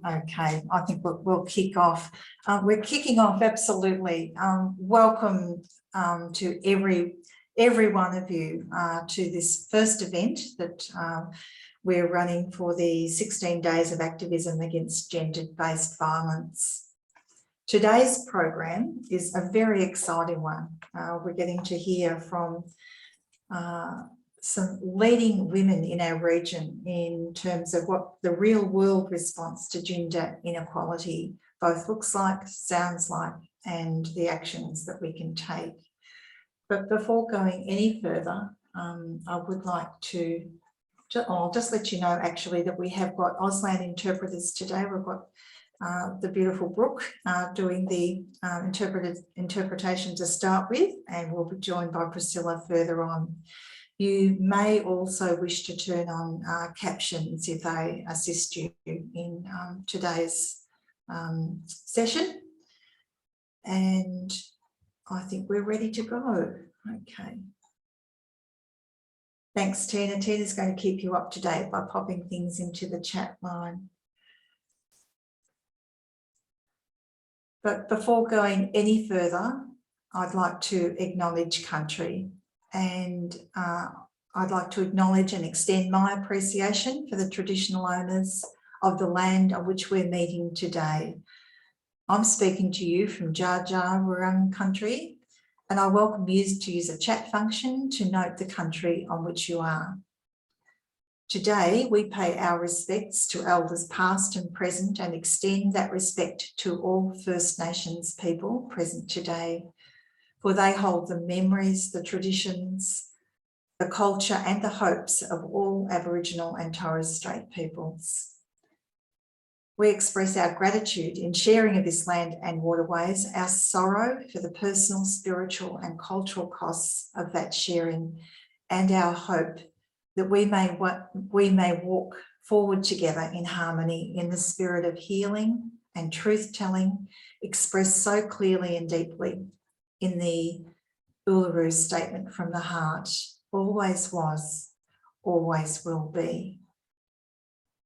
Okay, I think we'll kick off. We're kicking off, absolutely. Welcome to every one of you to this first event that we're running for the 16 days of activism against gender-based violence. Today's program is a very exciting one. We're getting to hear from some leading women in our region in terms of what the real world response to gender inequality both looks like, sounds like, and the actions that we can take. But before going any further, I would like to, I'll just let you know actually that we have got Auslan interpreters today. We've got the beautiful Brooke doing the interpretation to start with, and we'll be joined by Priscilla further on. You may also wish to turn on captions if they assist you in today's session. And I think we're ready to go. Okay. Thanks, Tina. Tina's going to keep you up to date by popping things into the chat line. But before going any further, I'd like to acknowledge country. And I'd like to acknowledge and extend my appreciation for the traditional owners of the land on which we're meeting today. I'm speaking to you from Dja Dja Wurrung country, and I welcome you to use a chat function to note the country on which you are. Today, we pay our respects to elders past and present and extend that respect to all First Nations people present today, for they hold the memories, the traditions, the culture and the hopes of all Aboriginal and Torres Strait peoples. We express our gratitude in sharing of this land and waterways, our sorrow for the personal, spiritual and cultural costs of that sharing, and our hope that we may walk forward together in harmony in the spirit of healing and truth-telling, expressed so clearly and deeply in the Uluru Statement from the Heart, always was, always will be.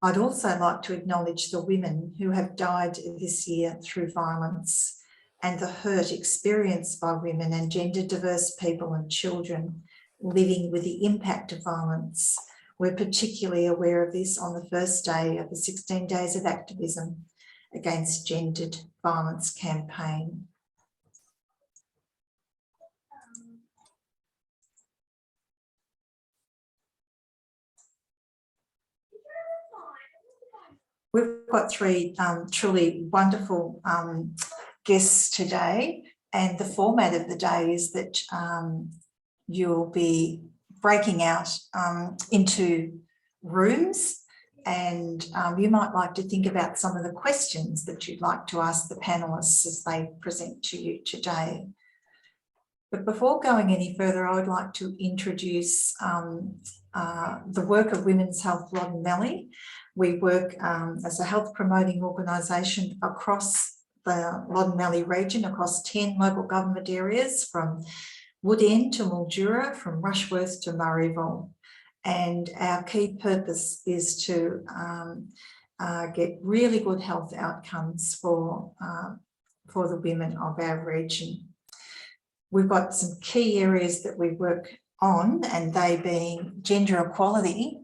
I'd also like to acknowledge the women who have died this year through violence and the hurt experienced by women and gender diverse people and children living with the impact of violence. We're particularly aware of this on the first day of the 16 Days of Activism Against Gendered Violence campaign. We've got three truly wonderful guests today, and the format of the day is that you'll be breaking out into rooms, and you might like to think about some of the questions that you'd like to ask the panellists as they present to you today. But before going any further, I would like to introduce the work of Women's Health Loddon Mallee. We work as a health promoting organisation across the Loddon Mallee region, across 10 local government areas, from Ouyen to Mildura, from Rushworth to Murrayville. And our key purpose is to get really good health outcomes for the women of our region. We've got some key areas that we work on, and they being gender equality,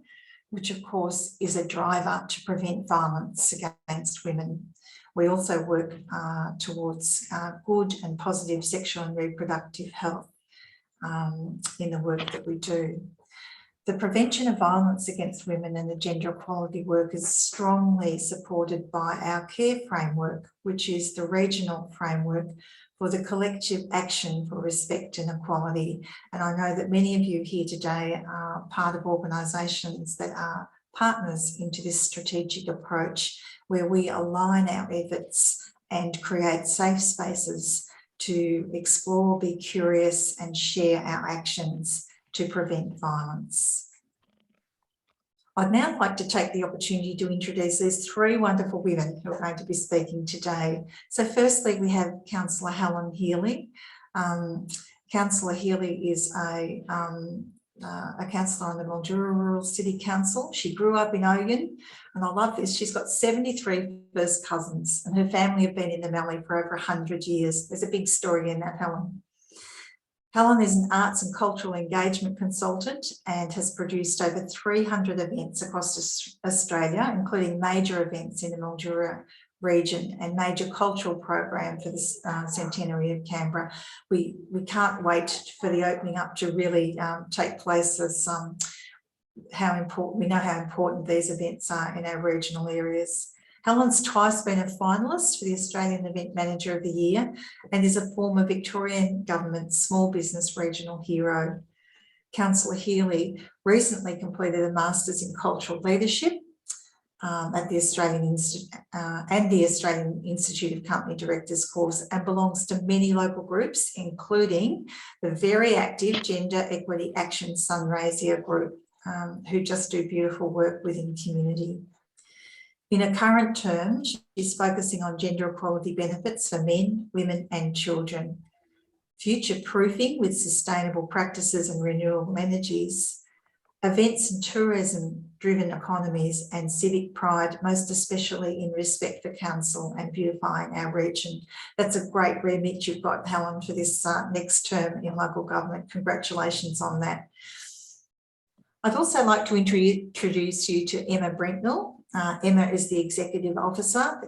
which of course is a driver to prevent violence against women. We also work towards good and positive sexual and reproductive health in the work that we do. The prevention of violence against women and the gender equality work is strongly supported by our CARE framework, which is the regional framework for the collective action for respect and equality. And I know that many of you here today are part of organisations that are partners into this strategic approach, where we align our efforts and create safe spaces to explore, be curious and share our actions to prevent violence. I'd now like to take the opportunity to introduce these three wonderful women who are going to be speaking today. So firstly, we have Councillor Helen Healy. Councillor Healy is a a councillor on the Mildura Rural City Council. She grew up in Ouyen, and I love this. She's got 73 first cousins, and her family have been in the Mallee for over 100 years. There's a big story in that, Helen. Helen is an arts and cultural engagement consultant and has produced over 300 events across Australia, including major events in the Mildura region and major cultural program for the Centenary of Canberra. We can't wait for the opening up to really take place, as we know how important these events are in our regional areas. Helen's twice been a finalist for the Australian Event Manager of the Year and is a former Victorian Government Small Business Regional Hero. Councillor Healey recently completed a Masters in Cultural Leadership at the Australian Institute of Company Directors course, and belongs to many local groups, including the very active Gender Equity Action Sunraysia group, who just do beautiful work within community. In her current term, she's focusing on gender equality benefits for men, women and children, future-proofing with sustainable practices and renewable energies, events and tourism-driven economies and civic pride, most especially in respect for council and beautifying our region. That's a great remit you've got, Helen, for this next term in local government. Congratulations on that. I'd also like to introduce you to Emma Brentnall. Emma is the Executive Officer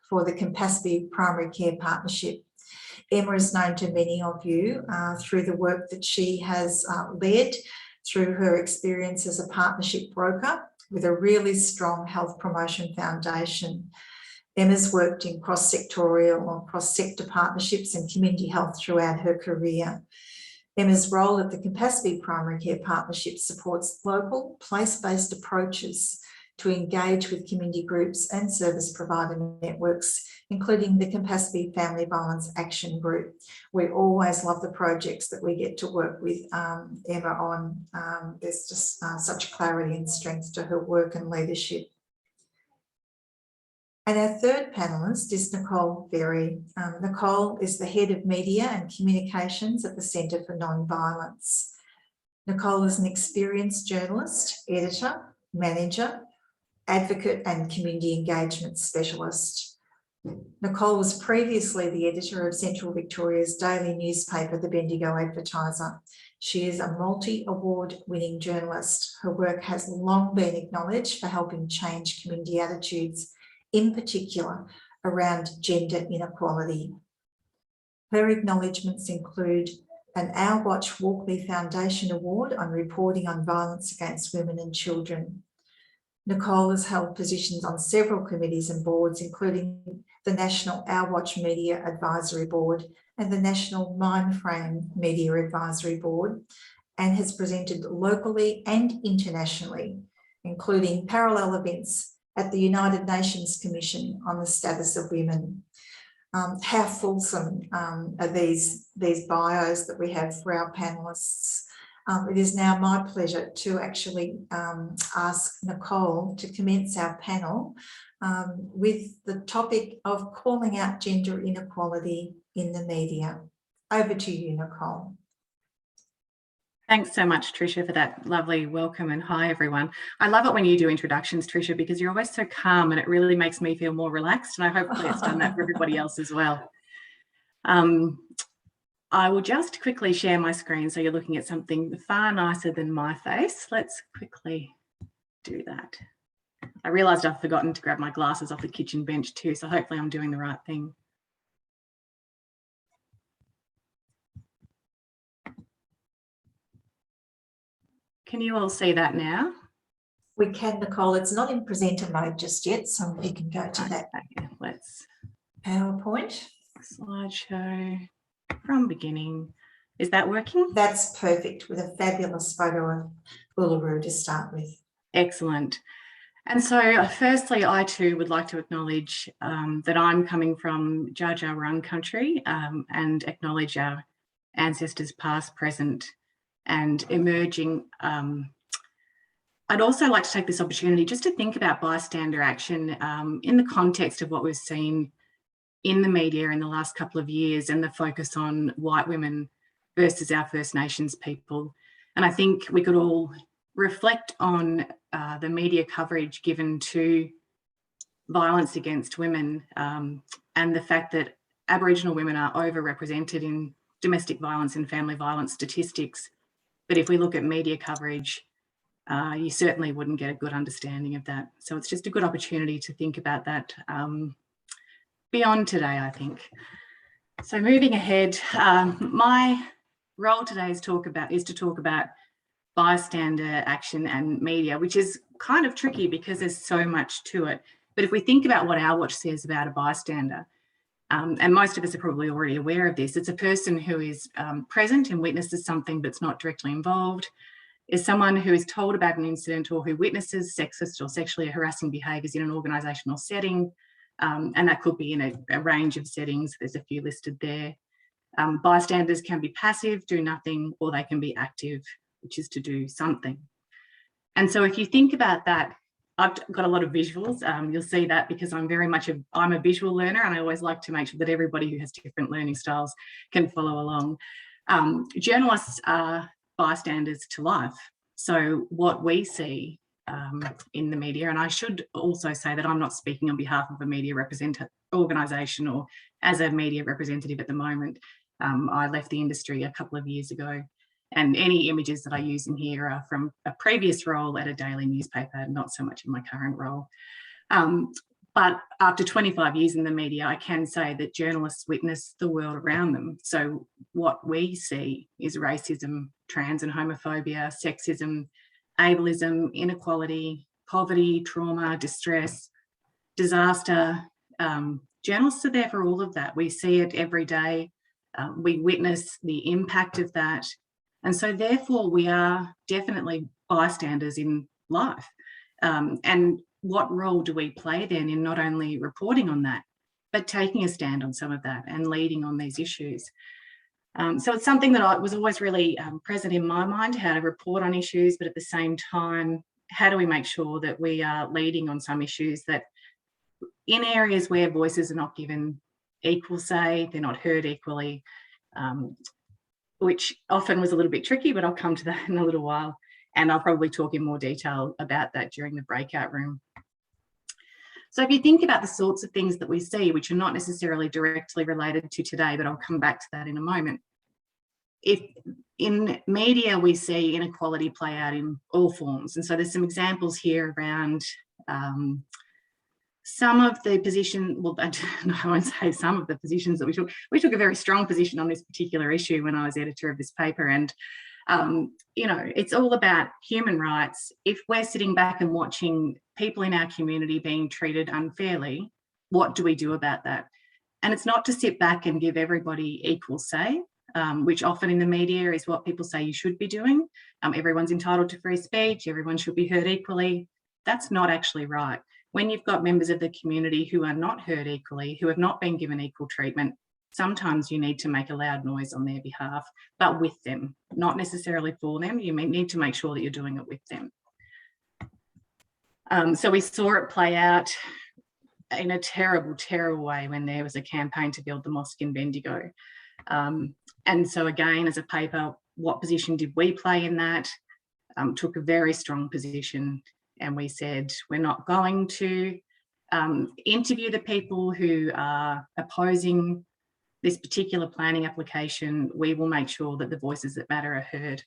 for the Campaspe Primary Care Partnership. Emma is known to many of you through the work that she has led through her experience as a partnership broker with a really strong health promotion foundation. Emma's worked in cross-sectorial or cross-sector partnerships and community health throughout her career. Emma's role at the Campaspe Primary Care Partnership supports local, place-based approaches to engage with community groups and service provider networks, including the Campaspe Family Violence Action Group. We always love the projects that we get to work with Emma on. There's just such clarity and strength to her work and leadership. And our third panellist is Nicole Ferrie. Nicole is the Head of Media and Communications at the Centre for Non-Violence. Nicole is an experienced journalist, editor, manager, advocate and community engagement specialist. Nicole was previously the editor of Central Victoria's daily newspaper, the Bendigo Advertiser. She is a multi-award winning journalist. Her work has long been acknowledged for helping change community attitudes, in particular around gender inequality. Her acknowledgements include an Our Watch Walkley Foundation Award on reporting on violence against women and children. Nicole has held positions on several committees and boards, including the National Our Watch Media Advisory Board and the National Mindframe Media Advisory Board, and has presented locally and internationally, including parallel events at the United Nations Commission on the Status of Women. How fulsome are these bios that we have for our panellists. It is now my pleasure to actually ask Nicole to commence our panel with the topic of calling out gender inequality in the media. Over to you, Nicole. Thanks so much, Tricia, for that lovely welcome, and hi everyone. I love it when you do introductions, Tricia, because you're always so calm and it really makes me feel more relaxed, and I hopefully it's done that for everybody else as well. I will just quickly share my screen so you're looking at something far nicer than my face. Let's quickly do that. I realised I've forgotten to grab my glasses off the kitchen bench too, so hopefully I'm doing the right thing. Can you all see that now? We can, Nicole. It's not in presenter mode just yet, so you can go to that. Okay, let's PowerPoint. Slideshow from beginning. Is that working? That's perfect, with a fabulous photo of Uluru to start with. Excellent. And so firstly, I too would like to acknowledge that I'm coming from Dja Dja Wurrung country and acknowledge our ancestors past, present and emerging. I'd also like to take this opportunity just to think about bystander action in the context of what we've seen in the media in the last couple of years and the focus on white women versus our First Nations people. And I think we could all reflect on the media coverage given to violence against women, and the fact that Aboriginal women are overrepresented in domestic violence and family violence statistics. But if we look at media coverage, you certainly wouldn't get a good understanding of that. So it's just a good opportunity to think about that beyond today, I think. So moving ahead, my role today is to talk about bystander action and media, which is kind of tricky because there's so much to it. But if we think about what Our Watch says about a bystander, and most of us are probably already aware of this, it's a person who is present and witnesses something but's not directly involved, is someone who is told about an incident or who witnesses sexist or sexually harassing behaviours in an organisational setting, and that could be in a range of settings. There's a few listed there. Bystanders can be passive, do nothing, or they can be active, which is to do something. And so if you think about that, I've got a lot of visuals. You'll see that because I'm a visual learner, and I always like to make sure that everybody who has different learning styles can follow along. Journalists are bystanders to life. So what we see in the media, and I should also say that I'm not speaking on behalf of a media organisation or as a media representative at the moment. I left the industry a couple of years ago, and any images that I use in here are from a previous role at a daily newspaper, not so much in my current role. But after 25 years in the media, I can say that journalists witness the world around them. So what we see is racism, trans and homophobia, sexism, ableism, inequality, poverty, trauma, distress, disaster. Journalists are there for all of that. We see it every day. We witness the impact of that. And so therefore we are definitely bystanders in life. And what role do we play then in not only reporting on that, but taking a stand on some of that and leading on these issues? So it's something that was always really present in my mind, how to report on issues, but at the same time, how do we make sure that we are leading on some issues that in areas where voices are not given equal say, they're not heard equally, which often was a little bit tricky, but I'll come to that in a little while. And I'll probably talk in more detail about that during the breakout room. So if you think about the sorts of things that we see, which are not necessarily directly related to today, but I'll come back to that in a moment. If in media, we see inequality play out in all forms. And so there's some examples here around some of the position, well, I won't say some of the positions that we took. We took a very strong position on this particular issue when I was editor of this paper. And you know, it's all about human rights. If we're sitting back and watching people in our community being treated unfairly, what do we do about that? And it's not to sit back and give everybody equal say, which often in the media is what people say you should be doing. Everyone's entitled to free speech, everyone should be heard equally. That's not actually right. When you've got members of the community who are not heard equally, who have not been given equal treatment, sometimes you need to make a loud noise on their behalf, but with them, not necessarily for them. You need to make sure that you're doing it with them. So we saw it play out in a terrible, terrible way when there was a campaign to build the mosque in Bendigo. And so again, as a paper, what position did we play in that? Took a very strong position, and we said, we're not going to interview the people who are opposing this particular planning application. We will make sure that the voices that matter are heard.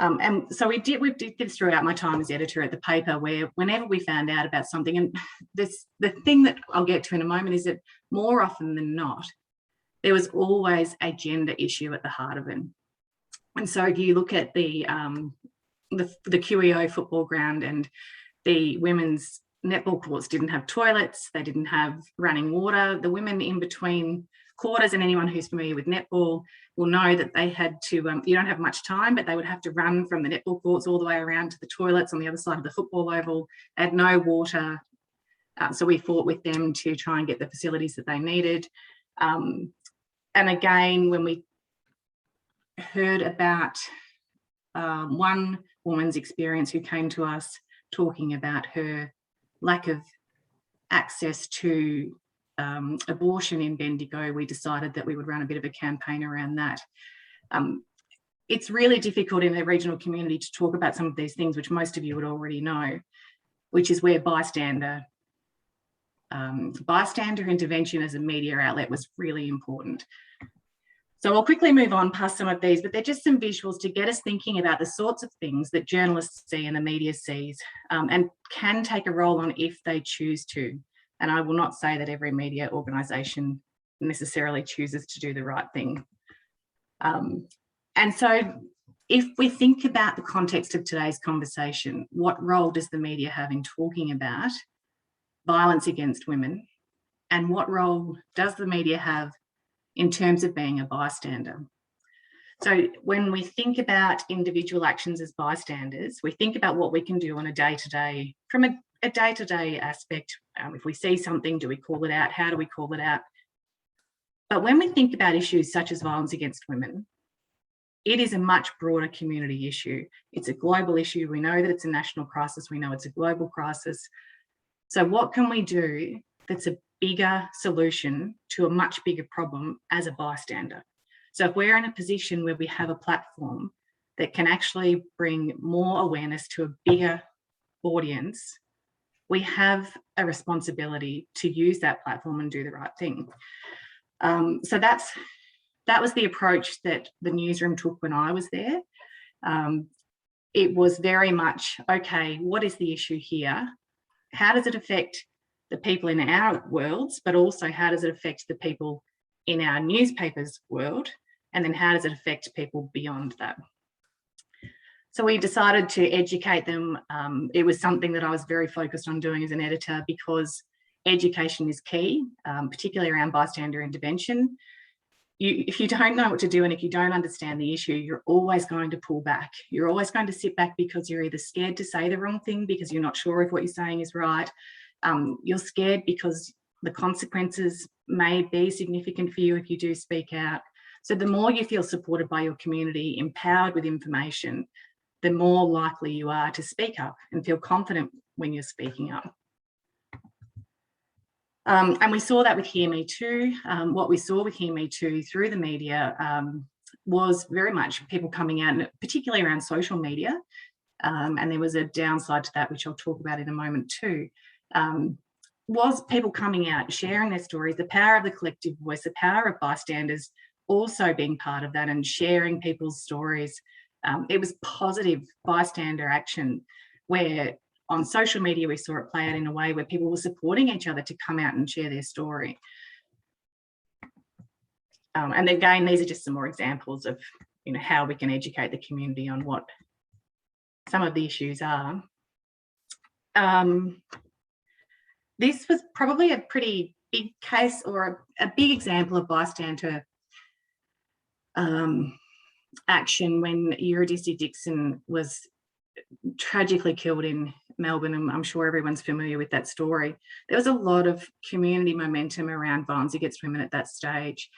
And so we did this throughout my time as editor at the paper, where whenever we found out about something, and the thing that I'll get to in a moment is that more often than not, there was always a gender issue at the heart of it. And so if you look at the QEO football ground, and the women's netball courts didn't have toilets, they didn't have running water. The women in between quarters, and anyone who's familiar with netball will know that they had to, you don't have much time, but they would have to run from the netball courts all the way around to the toilets on the other side of the football oval. They had no water. So we fought with them to try and get the facilities that they needed. And again, when we heard about one woman's experience who came to us talking about her lack of access to abortion in Bendigo, we decided that we would run a bit of a campaign around that. it's really difficult in the regional community to talk about some of these things, which most of you would already know, which is where bystander intervention as a media outlet was really important. So I'll quickly move on past some of these, but they're just some visuals to get us thinking about the sorts of things that journalists see and the media sees, and can take a role on if they choose to. And I will not say that every media organisation necessarily chooses to do the right thing. And so if we think about the context of today's conversation, what role does the media have in talking about violence against women? And what role does the media have in terms of being a bystander? So when we think about individual actions as bystanders, we think about what we can do on a day-to-day, from a day-to-day aspect. If we see something, do we call it out? How do we call it out? But when we think about issues such as violence against women, it is a much broader community issue. It's a global issue. We know that it's a national crisis. We know it's a global crisis. So what can we do that's a bigger solution to a much bigger problem as a bystander? So if we're in a position where we have a platform that can actually bring more awareness to a bigger audience, we have a responsibility to use that platform and do the right thing. So that was the approach that the newsroom took when I was there. It was very much, okay, what is the issue here? How does it affect the people in our worlds, but also how does it affect the people in our newspapers world? And then how does it affect people beyond that? So we decided to educate them. It was something that I was very focused on doing as an editor, because education is key, particularly around bystander intervention. If you don't know what to do and if you don't understand the issue, you're always going to pull back. You're always going to sit back because you're either scared to say the wrong thing because you're not sure if what you're saying is right. You're scared because the consequences may be significant for you if you do speak out. So the more you feel supported by your community, empowered with information, the more likely you are to speak up and feel confident when you're speaking up. And we saw that with Hear Me Too. What we saw with Hear Me Too through the media was very much people coming out, particularly around social media. And there was a downside to that, which I'll talk about in a moment too, was people coming out, sharing their stories, the power of the collective voice, the power of bystanders also being part of that and sharing people's stories. It was positive bystander action where on social media, we saw it play out in a way where people were supporting each other to come out and share their story. And again, these are just some more examples of, how we can educate the community on what some of the issues are. This was probably a pretty big case or a big example of bystander action when Eurydice Dixon was tragically killed in Melbourne, and I'm sure everyone's familiar with that story. There was a lot of community momentum around violence against women at that stage.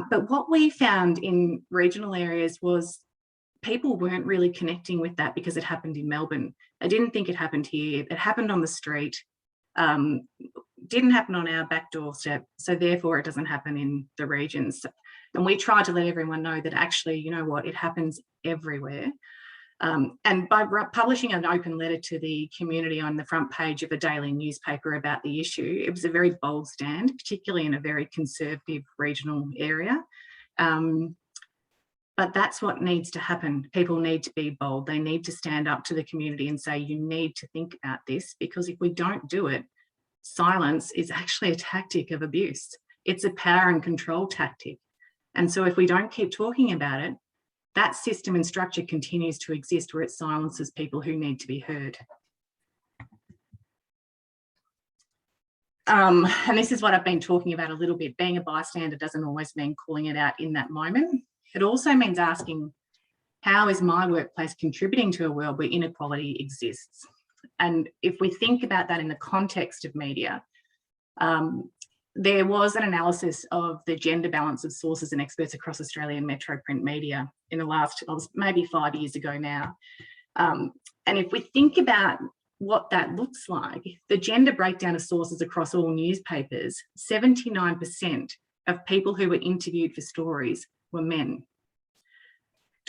But what we found in regional areas was people weren't really connecting with that because it happened in Melbourne. They didn't think it happened here. It happened on the street. Didn't happen on our back doorstep, so therefore it doesn't happen in the regions. And we tried to let everyone know that actually, you know what, it happens everywhere. And by publishing an open letter to the community on the front page of a daily newspaper about the issue, it was a very bold stand, particularly in a very conservative regional area. But that's what needs to happen. People need to be bold. They need to stand up to the community and say, you need to think about this, because if we don't do it, silence is actually a tactic of abuse. It's a power and control tactic. And so if we don't keep talking about it, that system and structure continues to exist where it silences people who need to be heard. And this is what I've been talking about a little bit. Being a bystander doesn't always mean calling it out in that moment. It also means asking, how is my workplace contributing to a world where inequality exists? And if we think about that in the context of media, there was an analysis of the gender balance of sources and experts across Australian metro print media in the last, maybe 5 years ago now. And if we think about what that looks like, the gender breakdown of sources across all newspapers, 79% of people who were interviewed for stories were men.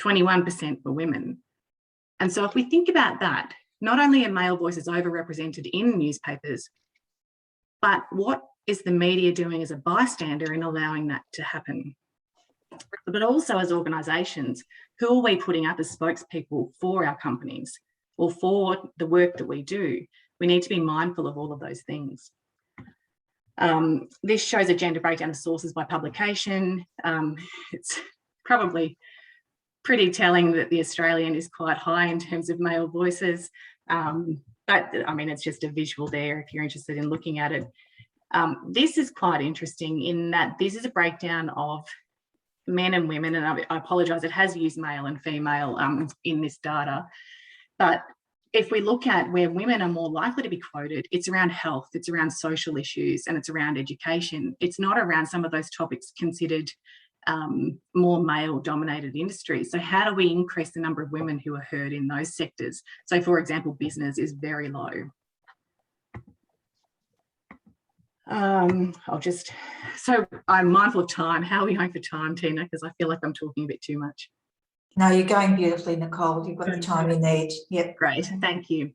21% for women. And so if we think about that, not only are male voices overrepresented in newspapers, but what is the media doing as a bystander in allowing that to happen? But also as organisations, who are we putting up as spokespeople for our companies or for the work that we do? We need to be mindful of all of those things. This shows a gender breakdown of sources by publication. It's probably pretty telling that the Australian is quite high in terms of male voices. But I mean, it's just a visual there if you're interested in looking at it. This is quite interesting in that this is a breakdown of men and women, and I apologise, it has used male and female in this data. But if we look at where women are more likely to be quoted, it's around health, it's around social issues, and it's around education. It's not around some of those topics considered more male-dominated industries. So how do we increase the number of women who are heard in those sectors? So, for example, business is very low. So I'm mindful of time. How are we going for time, Tina? Because I feel like I'm talking a bit too much. No, you're going beautifully, Nicole. You've got the time you need. Yep. Great, thank you.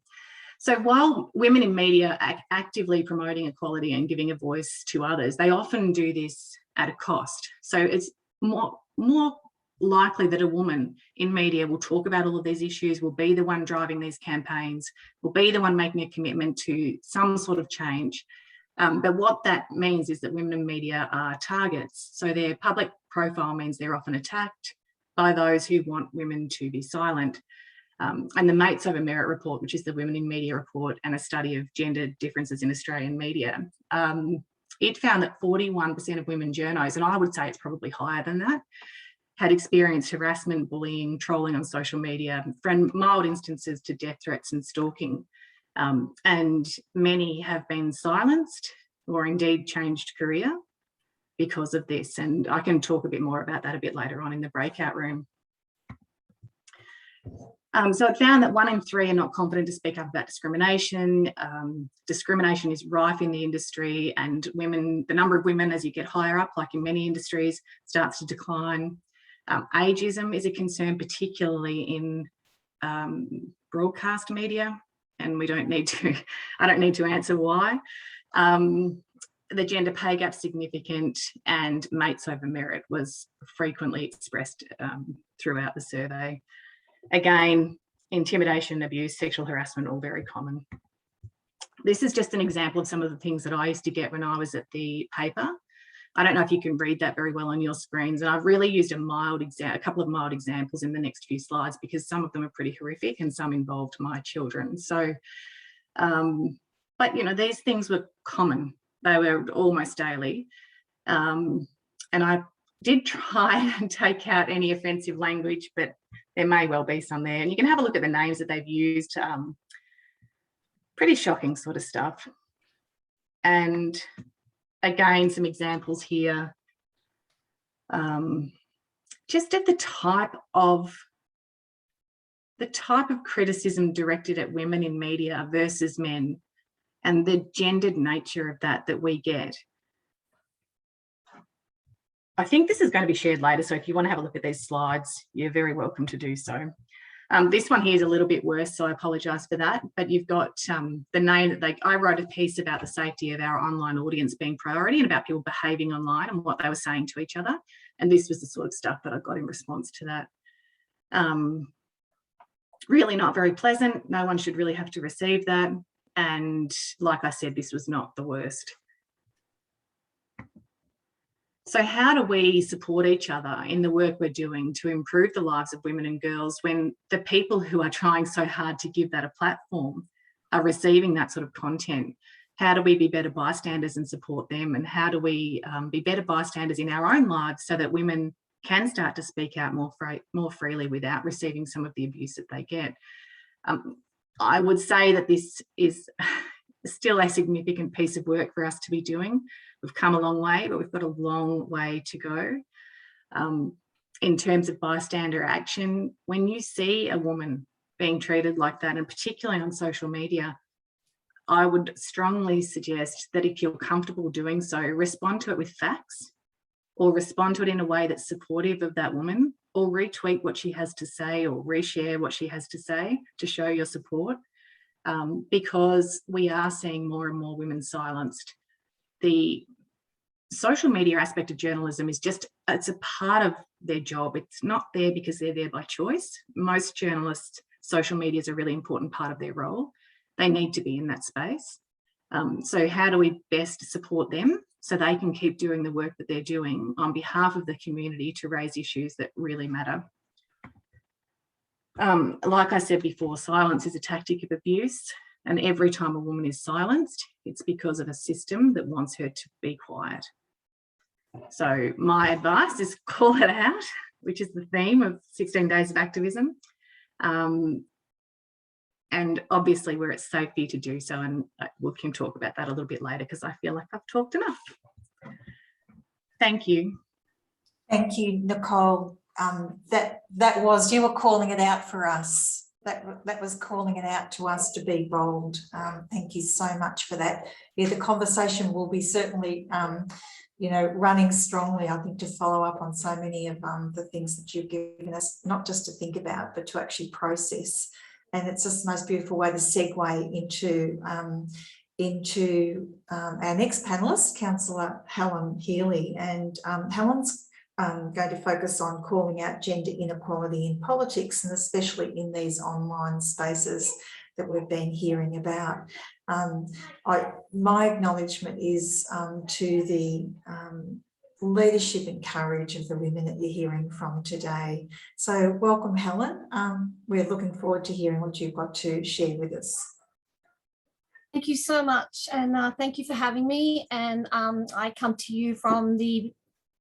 So while women in media are actively promoting equality and giving a voice to others, they often do this at a cost. So it's more likely that a woman in media will talk about all of these issues, will be the one driving these campaigns, will be the one making a commitment to some sort of change. But what that means is that women in media are targets. So their public profile means they're often attacked by those who want women to be silent. And the Mates Over Merit report, which is the Women in Media report and a study of gender differences in Australian media, it found that 41% of women journos, and I would say it's probably higher than that, had experienced harassment, bullying, trolling on social media, from mild instances to death threats and stalking. And many have been silenced or indeed changed career because of this. And I can talk a bit more about that a bit later on in the breakout room. So it found that 1 in 3 are not confident to speak up about discrimination. Discrimination is rife in the industry, and women, the number of women as you get higher up, like in many industries, starts to decline. Ageism is a concern, particularly in broadcast media, and we don't need to, I don't need to answer why. The gender pay gap is significant, and mates over merit was frequently expressed throughout the survey. Again, intimidation, abuse, sexual harassment, all very common. This is just an example of some of the things that I used to get when I was at the paper. I don't know if you can read that very well on your screens, and I've really used a couple of mild examples in the next few slides because some of them are pretty horrific and some involved my children. So, but you know, these things were common. They were almost daily. And I did try and take out any offensive language, but there may well be some there. And you can have a look at the names that they've used. Pretty shocking sort of stuff. And again, some examples here. Just at the type of criticism directed at women in media versus men, and the gendered nature of that we get. I think this is going to be shared later, so if you want to have a look at these slides, you're very welcome to do so. This one here is a little bit worse, so I apologise for that, but you've got the name that I wrote a piece about the safety of our online audience being priority and about people behaving online and what they were saying to each other. And this was the sort of stuff that I got in response to that. Really not very pleasant. No one should really have to receive that. And like I said, this was not the worst. So how do we support each other in the work we're doing to improve the lives of women and girls when the people who are trying so hard to give that a platform are receiving that sort of content? How do we be better bystanders and support them? And how do we be better bystanders in our own lives so that women can start to speak out more freely without receiving some of the abuse that they get? I would say that this is still a significant piece of work for us to be doing. We've come a long way, but we've got a long way to go. In terms of bystander action, when you see a woman being treated like that, and particularly on social media, I would strongly suggest that if you're comfortable doing so, respond to it with facts or respond to it in a way that's supportive of that woman or retweet what she has to say or reshare what she has to say to show your support, because we are seeing more and more women silenced. The social media aspect of journalism is just, it's a part of their job. It's not there because they're there by choice. Most journalists, social media is a really important part of their role. They need to be in that space. So how do we best support them so they can keep doing the work that they're doing on behalf of the community to raise issues that really matter? Like I said before, silence is a tactic of abuse, and every time a woman is silenced, it's because of a system that wants her to be quiet. So my advice is call it out, which is the theme of 16 Days of Activism. And obviously where it's safe for you to do so, and we can talk about that a little bit later because I feel like I've talked enough. Thank you. Thank you, Nicole. That was, you were calling it out for us. That was calling it out to us to be bold. Thank you so much for that. Yeah, the conversation will be certainly, you know, running strongly, I think, to follow up on so many of the things that you've given us, not just to think about, but to actually process. And it's just the most beautiful way to segue into our next panellist, Councillor Helen Healy. And Helen's going to focus on calling out gender inequality in politics, and especially in these online spaces that we've been hearing about. My acknowledgement is to the leadership and courage of the women that you're hearing from today. So welcome, Helen. We're looking forward to hearing what you've got to share with us. Thank you so much, and thank you for having me. And I come to you from the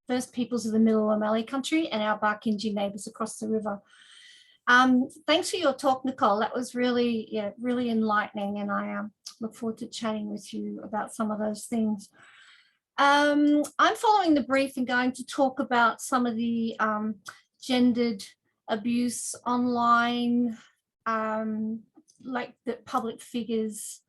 First Peoples of the Loddon Mallee country and our Barkindji neighbours across the river. Thanks for your talk, Nicole. That was really, yeah, really enlightening, and I look forward to chatting with you about some of those things. I'm following the brief and going to talk about some of the gendered abuse online, like the public figures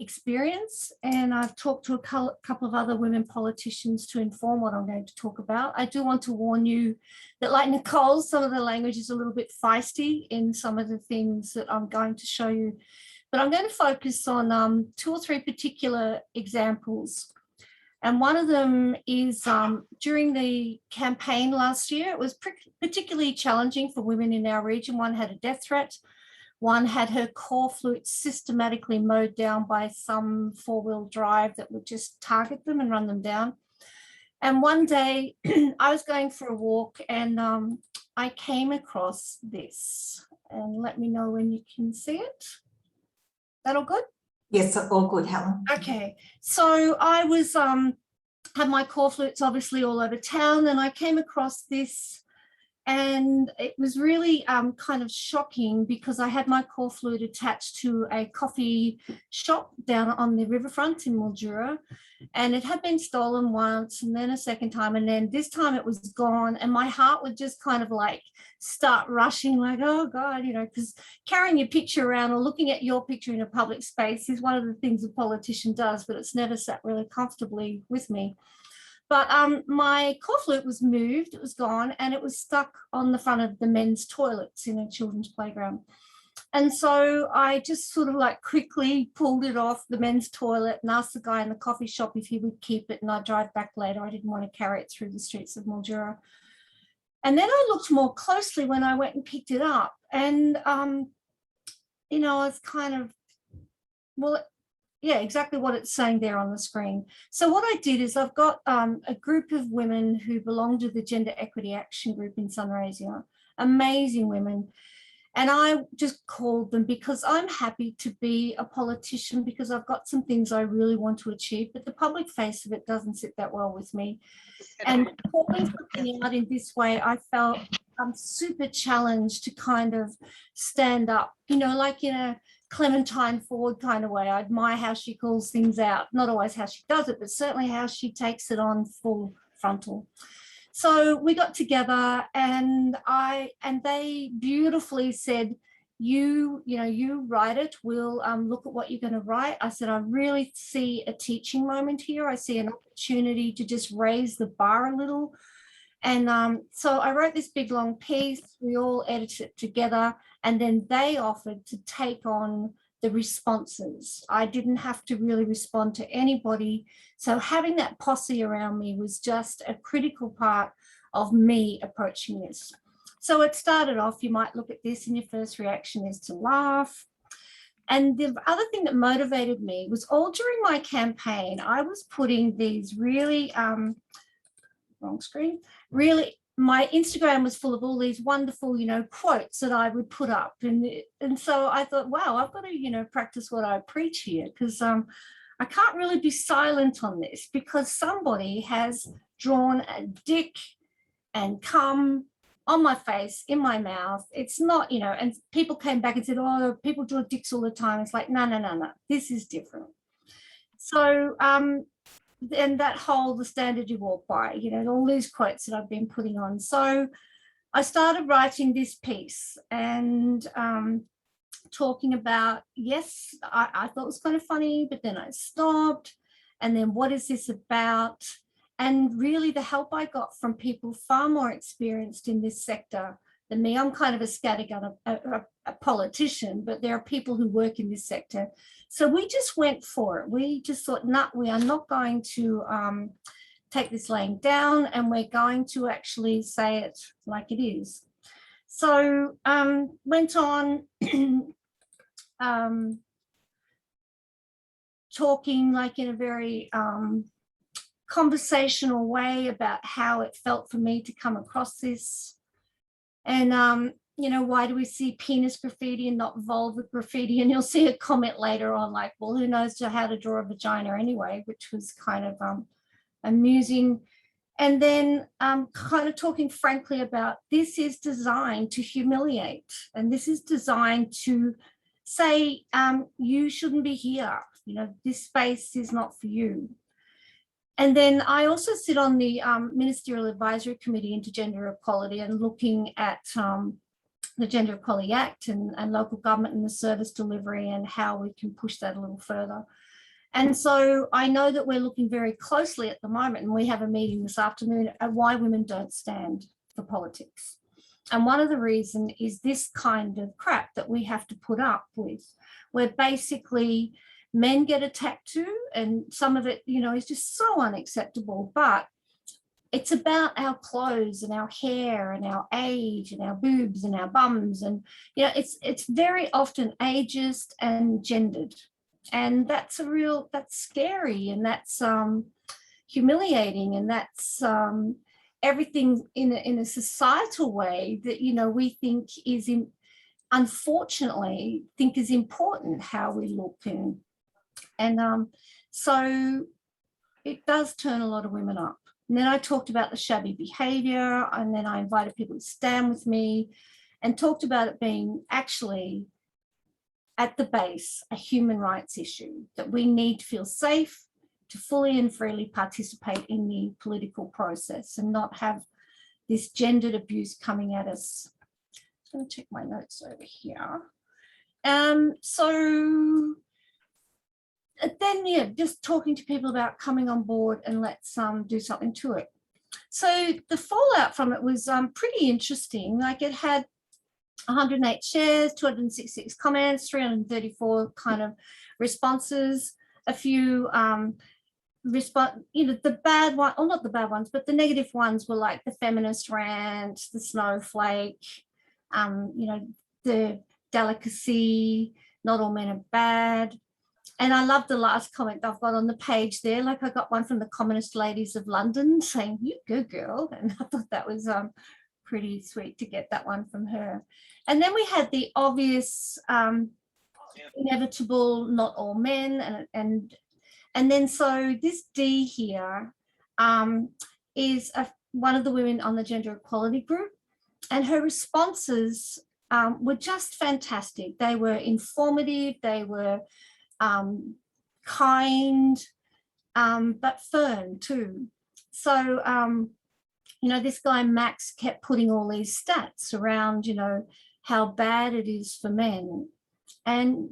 experience, and I've talked to a couple of other women politicians to inform what I'm going to talk about. I do want to warn you that, like Nicole, some of the language is a little bit feisty in some of the things that I'm going to show you, but I'm going to focus on 2 or 3 particular examples. And one of them is during the campaign last year. It was particularly challenging for women in our region. One had a death threat. One had her core flute systematically mowed down by some 4-wheel drive that would just target them and run them down. And one day I was going for a walk, and I came across this. And let me know when you can see it. That all good? Yes, all good, Helen. Okay, so I was had my core flutes obviously all over town, and I came across this, and it was really kind of shocking because I had my core flute attached to a coffee shop down on the riverfront in Mildura, and it had been stolen once and then a second time, and then this time it was gone, and my heart would just kind of like start rushing, like, oh God, you know, because carrying your picture around or looking at your picture in a public space is one of the things a politician does, but it's never sat really comfortably with me. But my core flute was moved, it was gone, and it was stuck on the front of the men's toilets in a children's playground. And so I just sort of like quickly pulled it off the men's toilet and asked the guy in the coffee shop if he would keep it, and I'd drive back later. I didn't want to carry it through the streets of Mildura. And then I looked more closely when I went and picked it up, and, you know, it's kind of, well, yeah, exactly what it's saying there on the screen. So what I did is I've got a group of women who belong to the Gender Equity Action group in Sunraysia, amazing women. And I just called them because I'm happy to be a politician because I've got some things I really want to achieve, but the public face of it doesn't sit that well with me. And calling something out in this way, I felt I'm super challenged to kind of stand up, you know, like in a Clementine Ford kind of way. I admire how she calls things out, not always how she does it, but certainly how she takes it on full frontal. So we got together, and they beautifully said, you write it, we'll look at what you're going to write. I said, I really see a teaching moment here. I see an opportunity to just raise the bar a little. And so I wrote this big long piece, we all edited it together, and then they offered to take on the responses. I didn't have to really respond to anybody. So having that posse around me was just a critical part of me approaching this. So it started off, you might look at this and your first reaction is to laugh. And the other thing that motivated me was all during my campaign, I was putting these really, wrong screen, really, my Instagram was full of all these wonderful, quotes that I would put up. And so I thought, wow, I've got to, practice what I preach here, because I can't really be silent on this, because somebody has drawn a dick and cum on my face, in my mouth. It's not, and people came back and said, oh, people draw dicks all the time. It's like, no, this is different. So, and that whole, the standard you walk by, all these quotes that I've been putting on. So I started writing this piece and talking about, yes, I thought it was kind of funny, but then I stopped. And then what is this about? And really the help I got from people far more experienced in this sector than me. I'm kind of a scattergun, a politician, but there are people who work in this sector. So we just went for it. We just thought, no, we are not going to take this laying down, and we're going to actually say it like it is. So went on talking like in a very conversational way about how it felt for me to come across this. And, why do we see penis graffiti and not vulva graffiti? And you'll see a comment later on like, well, who knows how to draw a vagina anyway, which was kind of amusing. And then kind of talking frankly about this is designed to humiliate, and this is designed to say, you shouldn't be here. This space is not for you. And then I also sit on the Ministerial Advisory Committee into Gender Equality, and looking at the Gender Equality Act and local government and the service delivery and how we can push that a little further. And so I know that we're looking very closely at the moment, and we have a meeting this afternoon at why women don't stand for politics. And one of the reasons is this kind of crap that we have to put up with, where basically men get attacked too, and some of it, is just so unacceptable. But it's about our clothes and our hair and our age and our boobs and our bums, and it's very often ageist and gendered, and that's scary, and that's humiliating, and that's everything in a societal way that we think is unfortunately think is important, how we look. And so it does turn a lot of women up. And then I talked about the shabby behaviour, and then I invited people to stand with me and talked about it being actually at the base a human rights issue, that we need to feel safe to fully and freely participate in the political process and not have this gendered abuse coming at us. I'm going to check my notes over here. So then, just talking to people about coming on board and let's do something to it. So the fallout from it was pretty interesting. Like, it had 108 shares, 266 comments, 334 kind of responses, a few the bad one, or not the bad ones, but the negative ones were like the feminist rant, the snowflake, the delicacy, not all men are bad. And I love the last comment I've got on the page there. Like, I got one from the Communist Ladies of London saying, "You go, girl." And I thought that was pretty sweet to get that one from her. And then we had the obvious inevitable, not all men. And then so this D here is one of the women on the Gender Equality group, and her responses were just fantastic. They were informative, they were kind, but firm too. So, this guy Max kept putting all these stats around, how bad it is for men. And,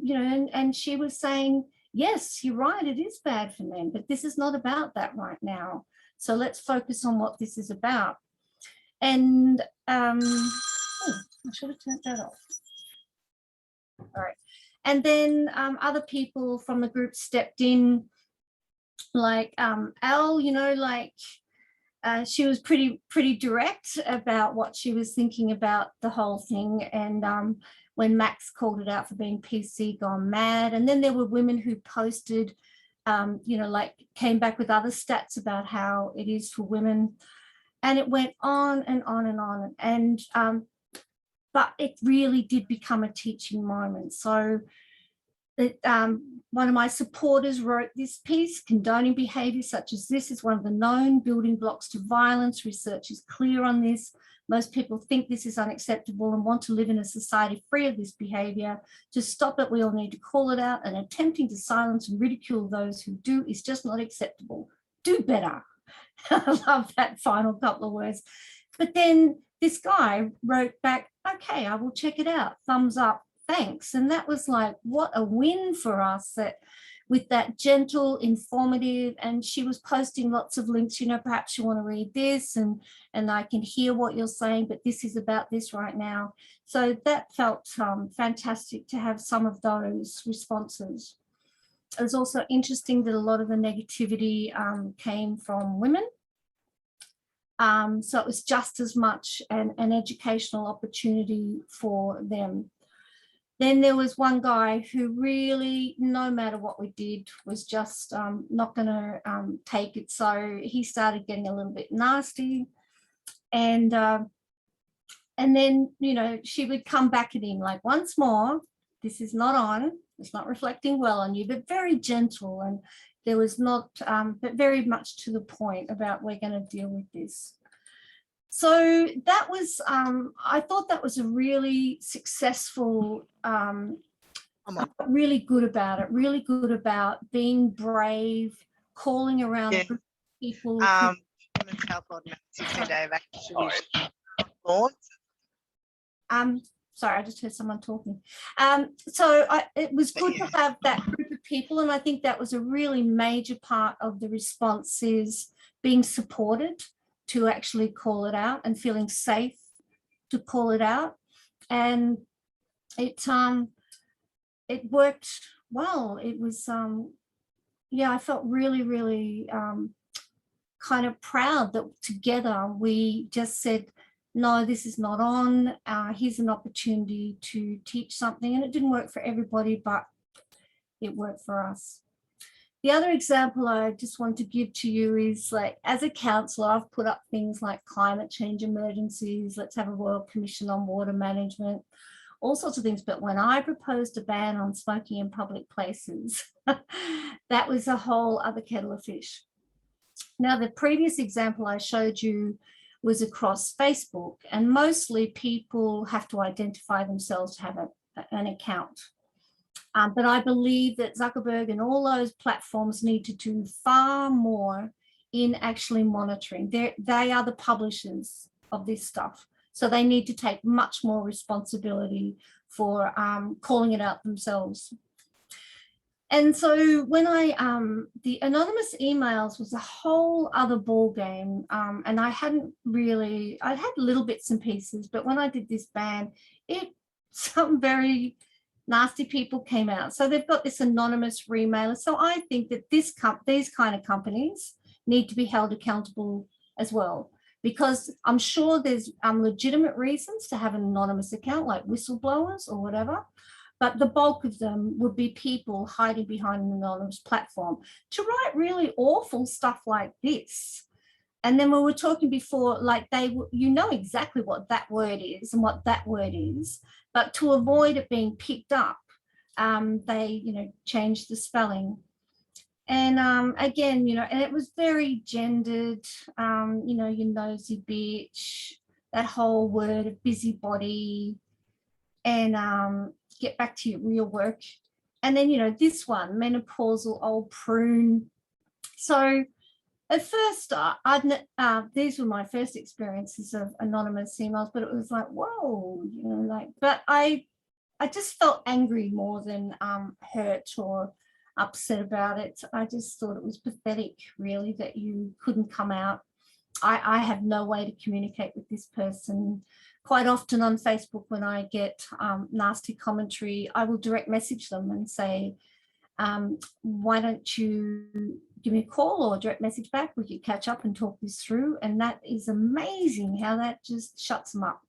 and she was saying, yes, you're right, it is bad for men, but this is not about that right now. So let's focus on what this is about. And I should have turned that off. All right. And then other people from the group stepped in, like Elle, you know, like she was pretty direct about what she was thinking about the whole thing. And when Max called it out for being PC gone mad. And then there were women who posted, you know, like came back with other stats about how it is for women. And it went on and on and on. And but it really did become a teaching moment. So one of my supporters wrote this piece: condoning behaviour such as this is one of the known building blocks to violence. Research is clear on this. Most people think this is unacceptable and want to live in a society free of this behaviour. To stop it, we all need to call it out, and attempting to silence and ridicule those who do is just not acceptable. Do better. I love that final couple of words. But then this guy wrote back, okay, I will check it out. Thumbs up. Thanks. And that was like, what a win for us, that with that gentle, informative, and she was posting lots of links, you know, perhaps you want to read this and I can hear what you're saying, but this is about this right now. So that felt fantastic to have some of those responses. It was also interesting that a lot of the negativity came from women. So it was just as much an educational opportunity for them. Then there was one guy who really, no matter what we did, was just not going to take it. So he started getting a little bit nasty. And then, you know, she would come back at him like, once more, this is not on, it's not reflecting well on you, but very gentle. And there was not, but very much to the point about, we're going to deal with this. So that was, I thought that was a really successful, really good about being brave, calling around a group of people. Sorry, I just heard someone talking. So it was good to have that group of people, and I think that was a really major part of the response, is being supported to actually call it out and feeling safe to call it out. And it worked well. It was, yeah, I felt really kind of proud that together we just said, no, this is not on. Here's an opportunity to teach something. And it didn't work for everybody, but it worked for us. The other example I just want to give to you is, like, as a councillor, I've put up things like climate change emergencies, let's have a Royal Commission on water management, all sorts of things. But when I proposed a ban on smoking in public places, that was a whole other kettle of fish. Now, the previous example I showed you was across Facebook, and mostly people have to identify themselves to have an account. But I believe that Zuckerberg and all those platforms need to do far more in actually monitoring. They are the publishers of this stuff. So they need to take much more responsibility for calling it out themselves. And so when the anonymous emails was a whole other ball game. And I'd had little bits and pieces, but when I did this ban, some very nasty people came out. So they've got this anonymous remailer. So I think that these kind of companies need to be held accountable as well, because I'm sure there's legitimate reasons to have an anonymous account, like whistleblowers or whatever. But the bulk of them would be people hiding behind an anonymous platform to write really awful stuff like this. And then we were talking before, like you know exactly what that word is and what that word is, but to avoid it being picked up, they, you know, changed the spelling. And again, you know, and it was very gendered, you know, you nosy bitch, that whole word of busybody, and get back to your real work. And then, you know, this one, menopausal old prune. So at first, these were my first experiences of anonymous emails, but it was like, whoa, you know, like, but I just felt angry more than hurt or upset about it. I just thought it was pathetic, really, that you couldn't come out I have no way to communicate with this person. Quite often on Facebook, when I get nasty commentary, I will direct message them and say, why don't you give me a call or direct message back? We could catch up and talk this through. And that is amazing how that just shuts them up.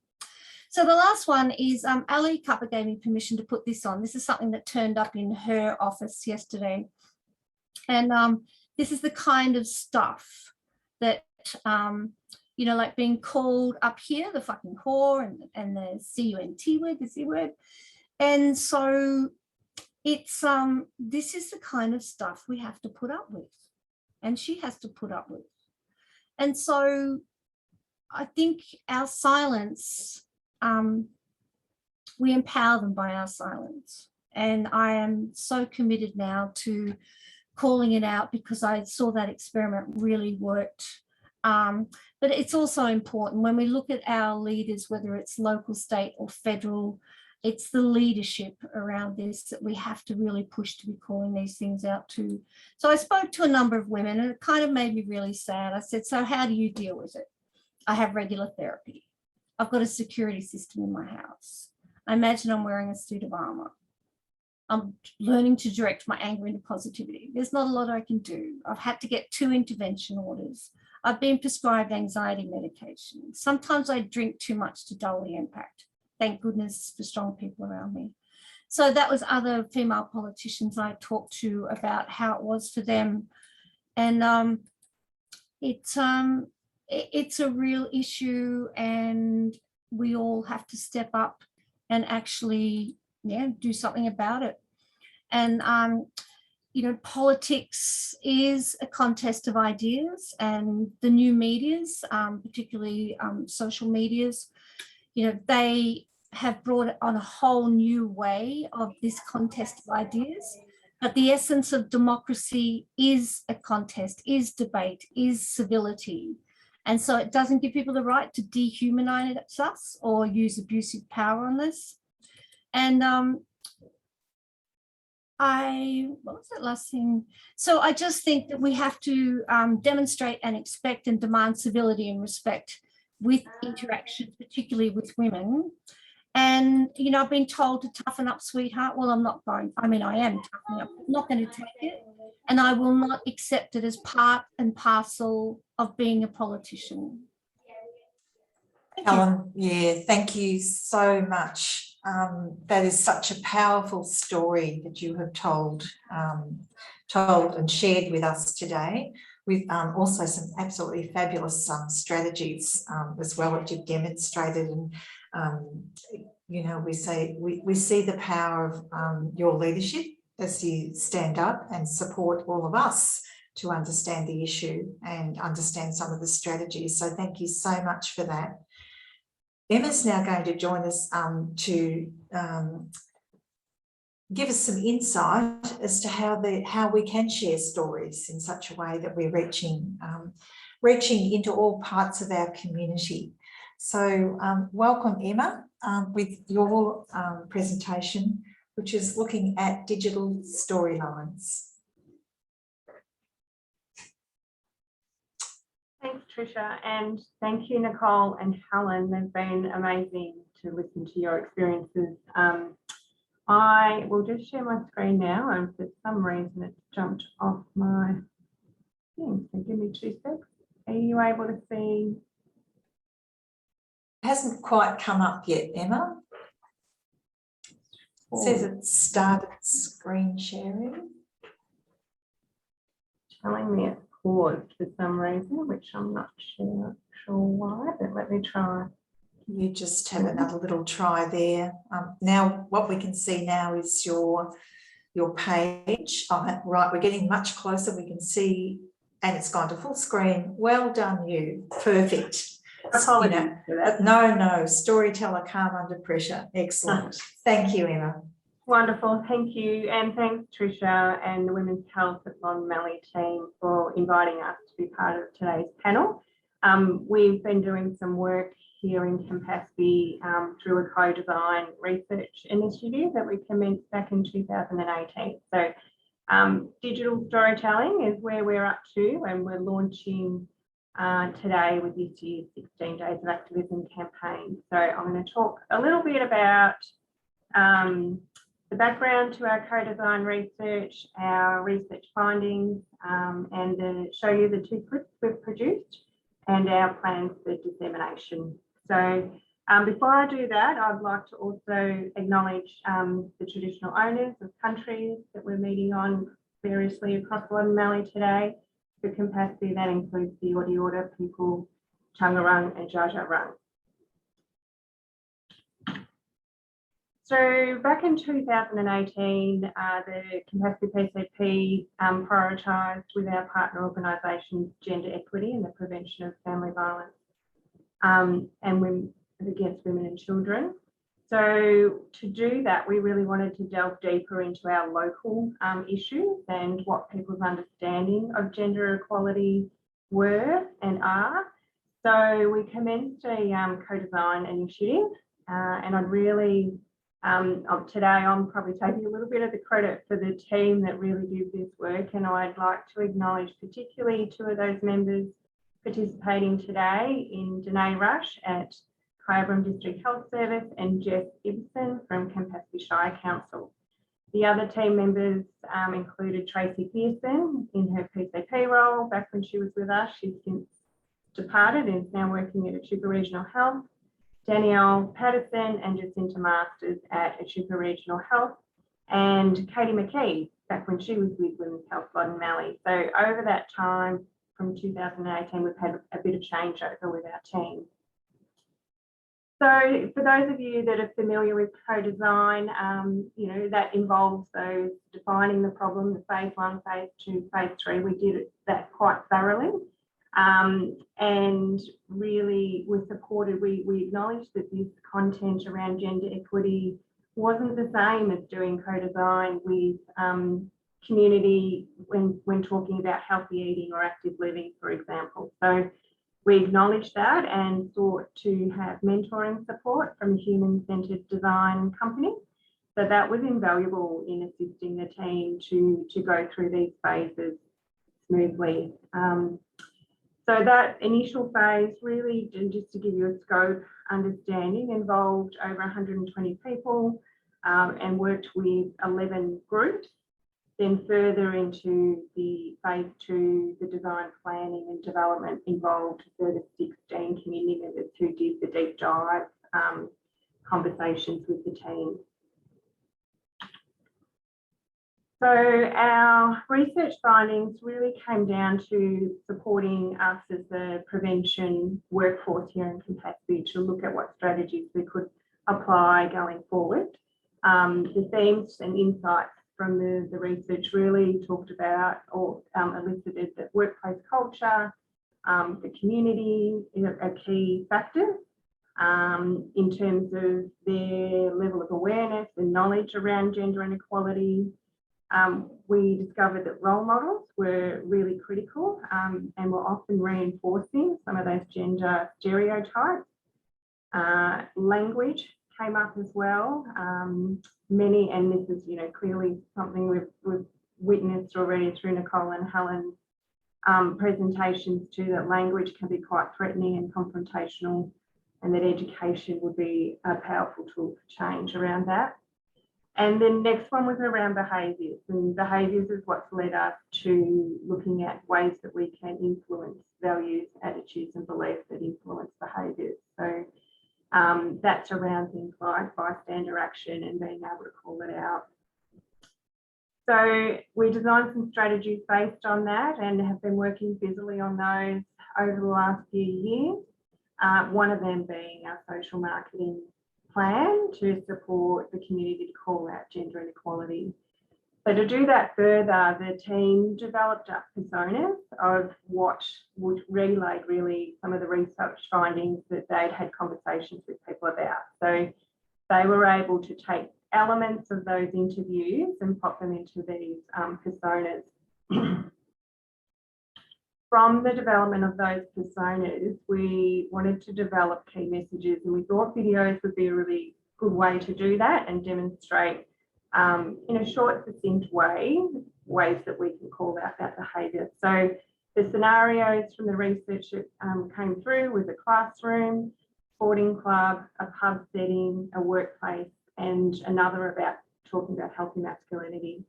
So the last one is Ali Cupper gave me permission to put this on. This is something that turned up in her office yesterday. And this is the kind of stuff that, you know, like being called up here, the fucking whore and the C-U-N-T word, the C word. And so it's, this is the kind of stuff we have to put up with, and she has to put up with. And so I think our silence, we empower them by our silence. And I am so committed now to calling it out, because I saw that experiment really worked. But it's also important when we look at our leaders, whether it's local, state or federal, it's the leadership around this that we have to really push to be calling these things out to. So I spoke to a number of women and it kind of made me really sad. I said, so how do you deal with it? I have regular therapy. I've got a security system in my house. I imagine I'm wearing a suit of armor. I'm learning to direct my anger into positivity. There's not a lot I can do. I've had to get 2 intervention orders. I've been prescribed anxiety medication. Sometimes I drink too much to dull the impact. Thank goodness for strong people around me. So that was other female politicians I talked to about how it was for them. And it's a real issue, and we all have to step up and actually, do something about it. And, you know, politics is a contest of ideas, and the new medias, particularly social medias, you know, they have brought on a whole new way of this contest of ideas. But the essence of democracy is a contest, is debate, is civility. And so it doesn't give people the right to dehumanize us or use abusive power on this. And what was that last thing? So I just think that we have to demonstrate and expect and demand civility and respect with interactions, particularly with women. And, you know, I've been told to toughen up, sweetheart. Well, I'm not going, I mean, I am toughening up. I'm not going to take it. And I will not accept it as part and parcel of being a politician. Helen, thank you so much. That is such a powerful story that you have told and shared with us today, with also some absolutely fabulous strategies as well that you've demonstrated. And you know, we see the power of your leadership as you stand up and support all of us to understand the issue and understand some of the strategies. So thank you so much for that. Emma's now going to join us to give us some insight as to how we can share stories in such a way that we're reaching into all parts of our community. So welcome, Emma, with your presentation, which is looking at digital storylines. Thanks, Tricia, and thank you, Nicole and Helen. They've been amazing to listen to your experiences. I will just share my screen now, and for some reason it's jumped off my thing, so give me 2 seconds. Are you able to see? It hasn't quite come up yet, Emma. It says it started screen sharing. Telling me it's paused for some reason, which I'm not sure why, but let me try. You just have another little try there. Now what we can see now is your page. Right, we're getting much closer. We can see, and it's gone to full screen. Well done, you. Perfect. Apologies for that. No, storyteller calm under pressure. Excellent. Thank you, Emma. Wonderful, thank you, and thanks Tricia and the Women's Health at Loddon Mallee team for inviting us to be part of today's panel. We've been doing some work here in Campaspe through a co-design research initiative that we commenced back in 2018. So digital storytelling is where we're up to, and we're launching today with this year's 16 Days of Activism campaign. So I'm going to talk a little bit about the background to our co-design research, our research findings, and show you the 2 clips we've produced and our plans for dissemination. So before I do that, I'd like to also acknowledge the traditional owners of countries that we're meeting on variously across Loddon Mallee today. For Campaspe, that includes the Order people, Chungarung and Jajarung. So back in 2018, the Campaspe PCP prioritised with our partner organisations gender equity and the prevention of family violence and against women and children. So to do that, we really wanted to delve deeper into our local issues and what people's understanding of gender equality were and are. So we commenced a co-design initiative, and I'd really, today I'm probably taking a little bit of the credit for the team that really did this work, and I'd like to acknowledge particularly 2 of those members participating today in Danae Rush at Kyabram District Health Service and Jess Ibsen from Campaspe Shire Council. The other team members included Tracy Pearson in her PCP role back when she was with us. She's since departed and is now working at Echuca Regional Health. Danielle Patterson and Jacinta Masters at Echuca Regional Health, and Katie McKee back when she was with Women's Health Loddon Mallee. So over that time from 2018, we've had a bit of changeover with our team. So for those of you that are familiar with co-design, you know, that involves those defining the problem, the phase 1, phase 2, phase 3. We did that quite thoroughly. And really we're supported, we acknowledged that this content around gender equity wasn't the same as doing co-design with community when talking about healthy eating or active living, for example. So we acknowledged that and sought to have mentoring support from a human-centred design company. So that was invaluable in assisting the team to go through these phases smoothly. So that initial phase really, just to give you a scope understanding, involved over 120 people and worked with 11 groups. Then further into the phase 2, the design planning and development involved further 16 community members who did the deep dive conversations with the team. So our research findings really came down to supporting us as the prevention workforce here in Campaspe to look at what strategies we could apply going forward. The themes and insights from the research really talked about or elicited that workplace culture, the community are key factors in terms of their level of awareness and knowledge around gender inequality. We discovered that role models were really critical and were often reinforcing some of those gender stereotypes. Language came up as well. Many, and this is, you know, clearly something we've witnessed already through Nicole and Helen's presentations too, that language can be quite threatening and confrontational, and that education would be a powerful tool for change around that. And the next one was around behaviours, and behaviours is what's led us to looking at ways that we can influence values, attitudes and beliefs that influence behaviours. So that's around things like bystander action and being able to call it out. So we designed some strategies based on that and have been working busily on those over the last few years. One of them being our social marketing plan to support the community to call out gender inequality. So to do that further, the team developed up personas of what would relay really some of the research findings that they'd had conversations with people about. So they were able to take elements of those interviews and pop them into these personas. From the development of those personas, we wanted to develop key messages, and we thought videos would be a really good way to do that and demonstrate in a short, succinct way, ways that we can call out that behaviour. So The scenarios from the research that came through was a classroom, sporting club, a pub setting, a workplace, and another about talking about healthy masculinity.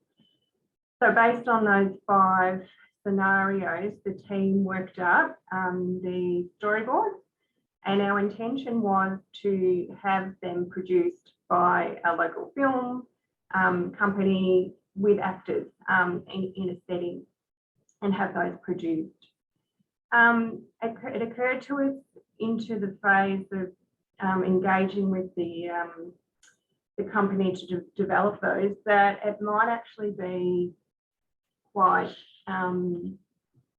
So based on those 5 scenarios, the team worked up the storyboards, and our intention was to have them produced by a local film company with actors in a setting and have those produced. It occurred to us into the phase of engaging with the company to develop those that it might actually be quite,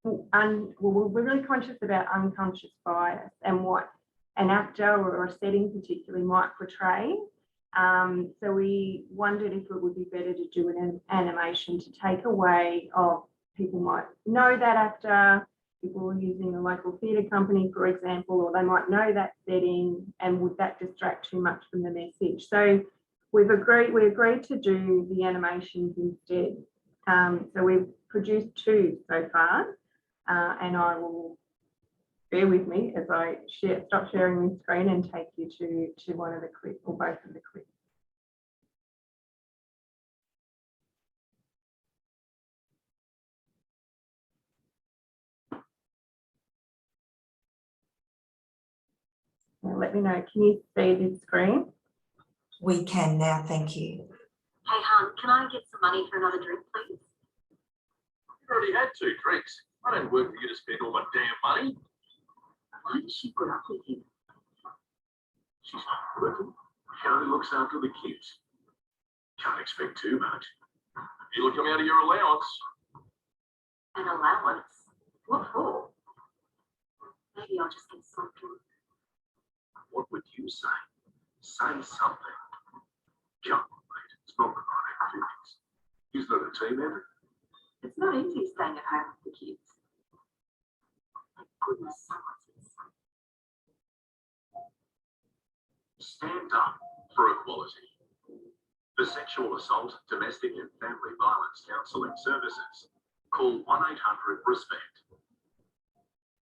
we're really conscious about unconscious bias and what an actor or a setting particularly might portray. So we wondered if it would be better to do an animation to take away of people might know that actor, people are using a local theatre company, for example, or they might know that setting, and would that distract too much from the message? So we agreed to do the animations instead. So we've produced 2 so far, and I will bear with me as I stop sharing the screen and take you to one of the clips or both of the clips. Now let me know, can you see this screen? We can now, thank you. Hey, hon, can I get some money for another drink, please? You already had 2 drinks. I don't work for you to spend all my damn money. Why does she put up with you? She's not working. She only looks after the kids. Can't expect too much. It'll come out of your allowance. An allowance? What for? Maybe I'll just get something. What would you say? Say something. Come on, mate. It's not the 1950s. He's not a team effort. It's not easy staying at home with the kids. Thank goodness someone's inside. Stand up for equality. For sexual assault, domestic and family violence counselling services, call 1-800-RESPECT.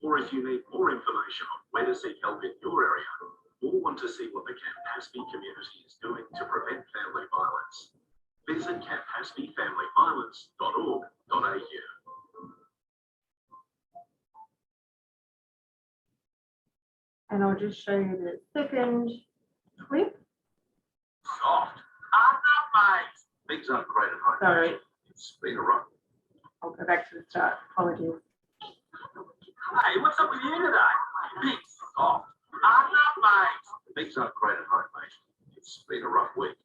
Or if you need more information on where to seek help in your area, or want to see what the Campaspe community is doing to prevent family violence, visit campaspefamilyviolence.org.au. And I'll just show you the second clip. Soft. Enough, mate. Things aren't great at home. Sorry, It's been a run. I'll go back to the start. Apologies. Hey, what's up with you today? Big soft. Enough, mate. Things aren't great at home, mate. It's been a rough week.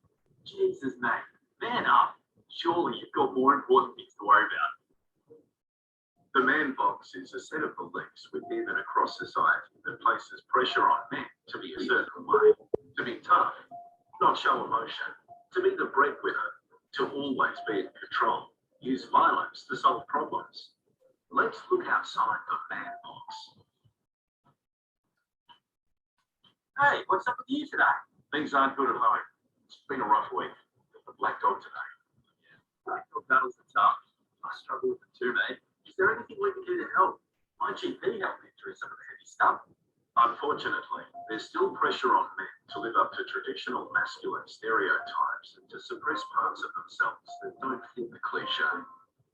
Jesus, mate. Man up. Surely you've got more important things to worry about. The man box is a set of beliefs within and across society that places pressure on men to be a certain way, to be tough, not show emotion, to be the breadwinner, to always be in control, use violence to solve problems. Let's look outside the man box. Hey, what's up with you today? Things aren't good at home. It's been a rough week. The black dog today. Yeah, black dog battles are tough. I struggle with it too, mate. Is there anything we can do to help? My GP helped me through some of the heavy stuff. Unfortunately, there's still pressure on men to live up to traditional masculine stereotypes and to suppress parts of themselves that don't fit the cliche.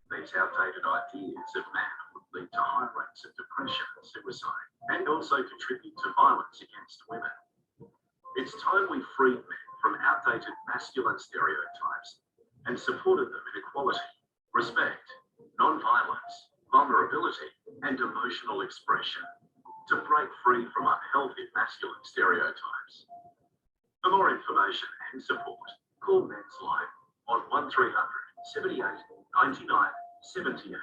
These outdated ideas of manhood lead to high rates of depression and suicide, and also contribute to violence against women. It's time we freed men from outdated masculine stereotypes and supported them in equality, respect, non-violence, vulnerability, and emotional expression to break free from unhealthy masculine stereotypes. For more information and support, call Men's Line on 1300 78 99 78.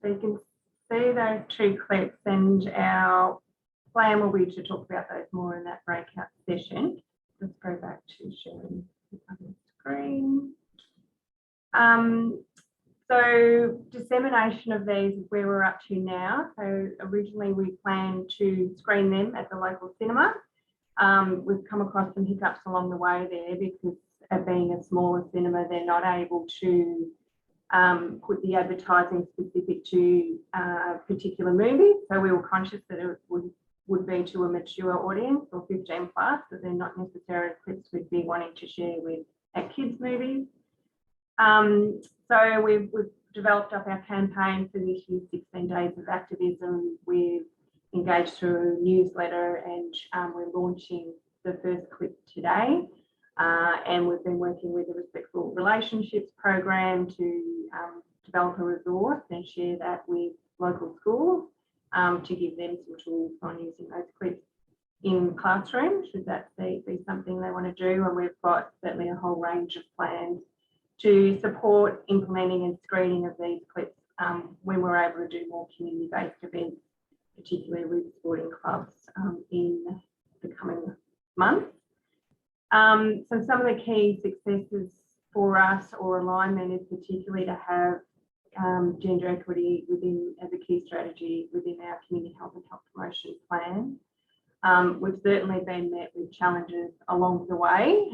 So you can see those 2 clips, and our plan will be to talk about those more in that breakout session. Let's go back to sharing the other screen. So dissemination of these is where we're up to now. So originally we planned to screen them at the local cinema. We've come across some hiccups along the way there because of being a smaller cinema, they're not able to put the advertising specific to particular movies. So we were conscious that it would be to a mature audience or 15 plus, that they're not necessarily clips we'd be wanting to share with our kids' movies. So we've developed up our campaign for this year's 16 Days of Activism. We've engaged through a newsletter, and we're launching the first clip today. And we've been working with the Respectful Relationships program to develop a resource and share that with local schools to give them some tools on using those clips in classrooms, should that be something they want to do. And we've got certainly a whole range of plans to support implementing and screening of these clips when we're able to do more community-based events, particularly with sporting clubs in the coming months. So some of the key successes for us or alignment is particularly to have gender equity as a key strategy within our community health and health promotion plan. We've certainly been met with challenges along the way,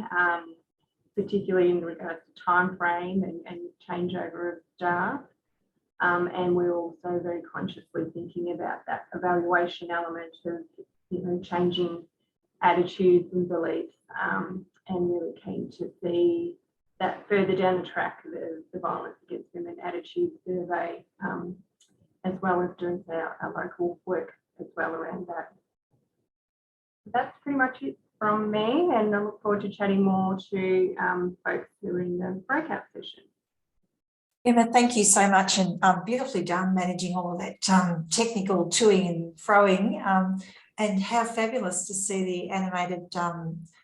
particularly in regards to time frame and changeover of staff. And we're also very consciously thinking about that evaluation element of, changing attitudes and beliefs, and really keen to see that further down the track, the violence against women attitude survey, as well as doing our local work as well around that. That's pretty much it from me, and I look forward to chatting more to folks who are in the breakout session. Emma, thank you so much, and beautifully done managing all of that technical toing and froing, and how fabulous to see the animated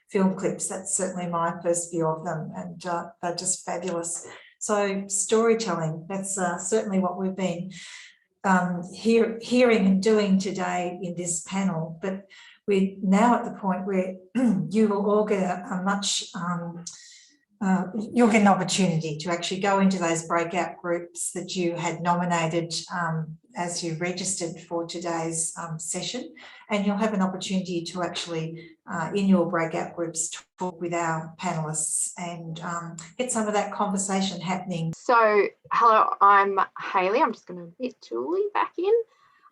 film clips. That's certainly my first view of them, and they're just fabulous. So storytelling, that's certainly what we've been hearing and doing today in this panel, but we're now at the point where you will all get you'll get an opportunity to actually go into those breakout groups that you had nominated as you registered for today's session, and you'll have an opportunity to actually in your breakout groups talk with our panelists and get some of that conversation happening. So hello, I'm Healey. I'm just going to get Julie back in.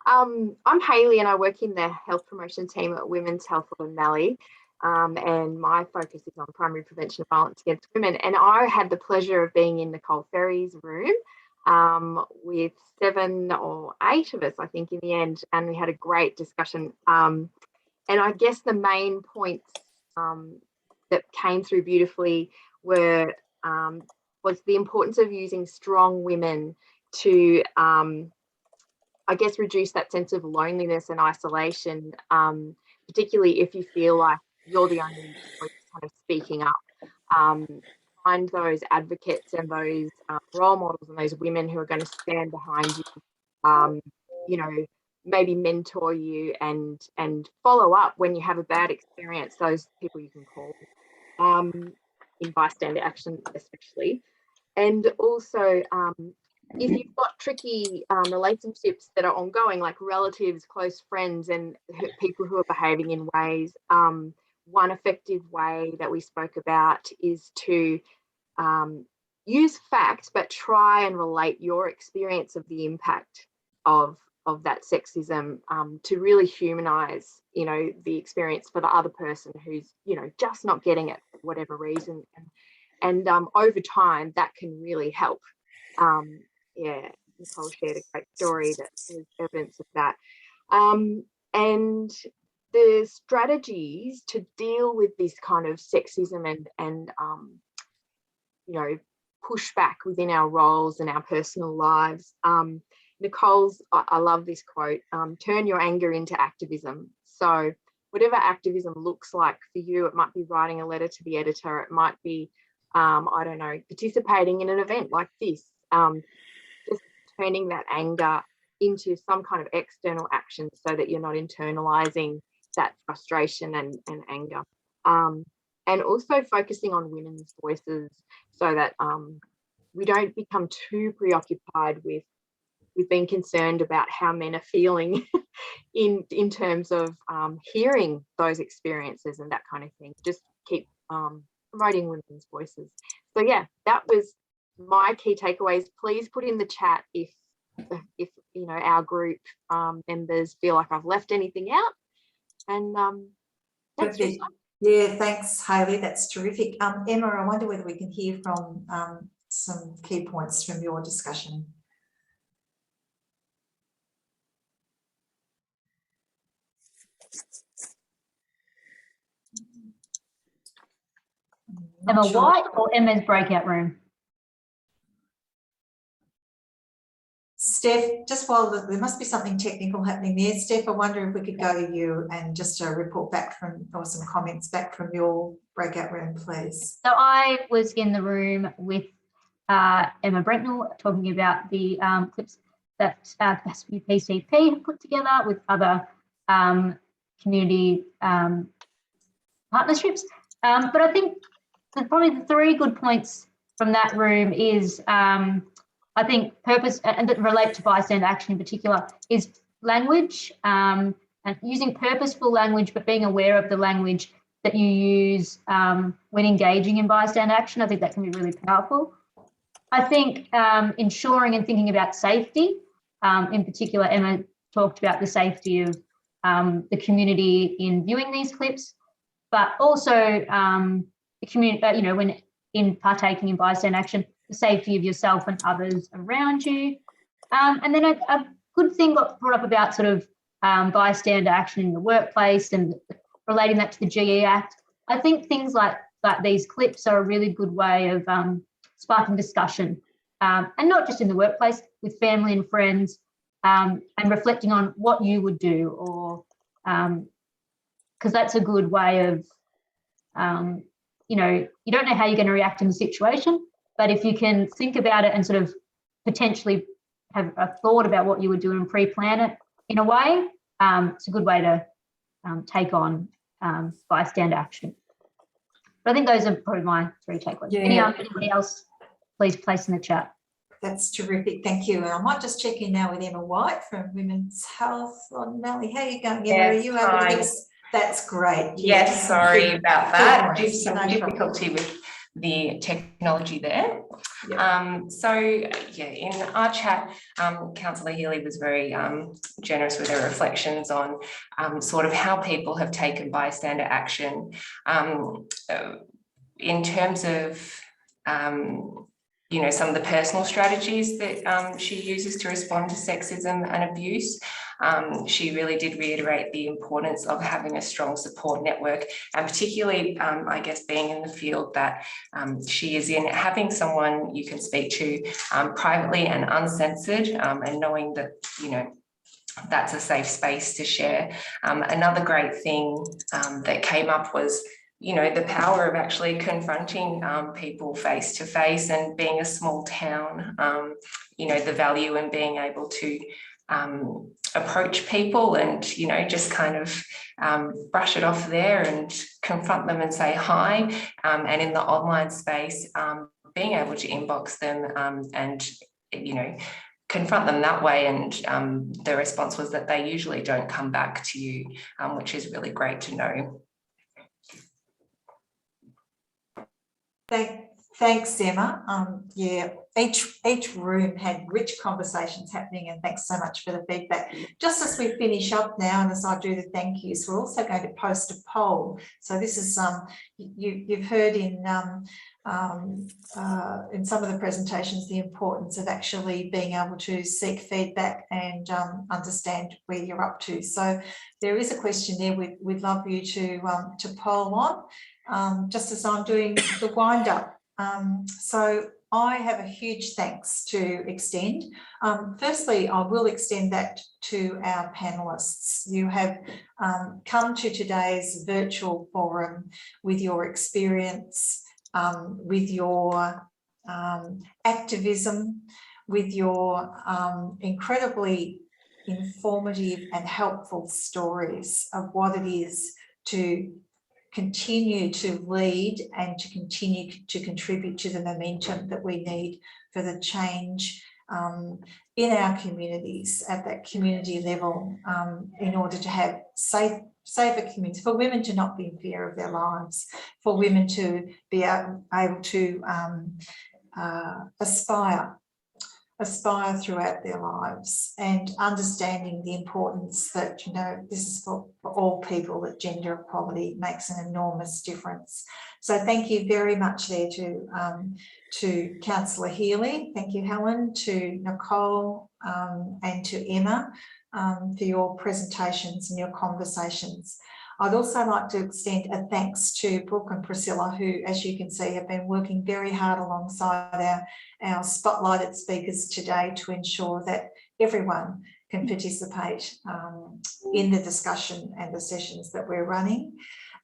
I'm Healey and I work in the health promotion team at Women's Health Loddon Mallee. And my focus is on primary prevention of violence against women. And I had the pleasure of being in Nicole Ferrie's room with 7 or 8 of us, I think, in the end, and we had a great discussion. And I guess the main points that came through beautifully was the importance of using strong women to, I guess, reduce that sense of loneliness and isolation, particularly if you feel like you're the only voice kind of speaking up. Find those advocates and those role models and those women who are going to stand behind you, maybe mentor you and follow up when you have a bad experience, those people you can call in bystander action especially. And also, if you've got tricky relationships that are ongoing, like relatives, close friends, and people who are behaving in ways, one effective way that we spoke about is to use facts, but try and relate your experience of the impact of that sexism to really humanize, the experience for the other person who's, just not getting it for whatever reason. And over time, that can really help. Nicole shared a great story that is evidence of that. And the strategies to deal with this kind of sexism and push back within our roles and our personal lives. Nicole's, I love this quote, turn your anger into activism. So whatever activism looks like for you, it might be writing a letter to the editor, it might be, participating in an event like this, just turning that anger into some kind of external action so that you're not internalizing that frustration and anger. And also focusing on women's voices so that we don't become too preoccupied with we've been concerned about how men are feeling in terms of hearing those experiences and that kind of thing. Just keep promoting women's voices. So yeah, that was my key takeaways. Please put in the chat if you know, our group members feel like I've left anything out. And that's Perfect. Yeah, thanks, Heiley. That's terrific. Emma, I wonder whether we can hear from some key points from your discussion. Emma White or Emma's breakout room? Steph, just while there must be something technical happening there, Steph, I wonder if we could go to you and just a report back from, or some comments back from your breakout room, please. So I was in the room with Emma Brentnall talking about the clips that Campaspe PCP have put together with other community partnerships. But I think probably the 3 good points from that room is I think purpose, and that relate to bystander action in particular, is language and using purposeful language, but being aware of the language that you use when engaging in bystander action. I think that can be really powerful. I think ensuring and thinking about safety, in particular, Emma talked about the safety of the community in viewing these clips, but also the community, you know, when in partaking in bystander action, the safety of yourself and others around you. And then a good thing got brought up about sort of bystander action in the workplace and relating that to the GE Act. I think things like these clips are a really good way of sparking discussion, and not just in the workplace, with family and friends, and reflecting on what you would do, or because that's a good way of, you know, you don't know how you're going to react in the situation, but if you can think about it and sort of potentially have a thought about what you would do and pre-plan it in a way, it's a good way to take on bystander action. But I think those are probably my 3 takeaways. Yeah. Anybody else, please place in the chat. That's terrific. Thank you. And I might just check in now with Emma White from Women's Health on Mallee. How are you going, Emma? Yes, are you able to give us? That's great. Yes, sorry about that. Good Just some no difficulty with the technology there. Yep. So yeah, in our chat, Councillor Healy was very generous with her reflections on sort of how people have taken bystander action in terms of you know, some of the personal strategies that she uses to respond to sexism and abuse. She really did reiterate the importance of having a strong support network, and particularly, I guess, being in the field that she is in, having someone you can speak to privately and uncensored, and knowing that, you know, that's a safe space to share. Another great thing that came up was, you know, the power of actually confronting people face to face, and being a small town, you know, the value in being able to approach people and, you know, just kind of brush it off there and confront them and say hi. And in the online space, being able to inbox them and, you know, confront them that way. And the response was that they usually don't come back to you, which is really great to know. Thanks, Emma. Yeah, each room had rich conversations happening, and thanks so much for the feedback. Just as we finish up now, and as I do the thank yous, we're also going to post a poll. So this is you've heard in some of the presentations the importance of actually being able to seek feedback and understand where you're up to. So there is a question there we'd love you to poll on, just as I'm doing the wind up. So I have a huge thanks to extend. Firstly, I will extend that to our panellists. You have come to today's virtual forum with your experience, with your activism, with your incredibly informative and helpful stories of what it is to continue to lead and to continue to contribute to the momentum that we need for the change in our communities at that community level in order to have safer communities, for women to not be in fear of their lives, for women to be able to aspire throughout their lives, and understanding the importance that, you know, this is for all people, that gender equality makes an enormous difference. So thank you very much there to Councillor Healy, thank you Helen, to Nicole and to Emma for your presentations and your conversations. I'd also like to extend a thanks to Brooke and Priscilla, who, as you can see, have been working very hard alongside our spotlighted speakers today to ensure that everyone can participate in the discussion and the sessions that we're running.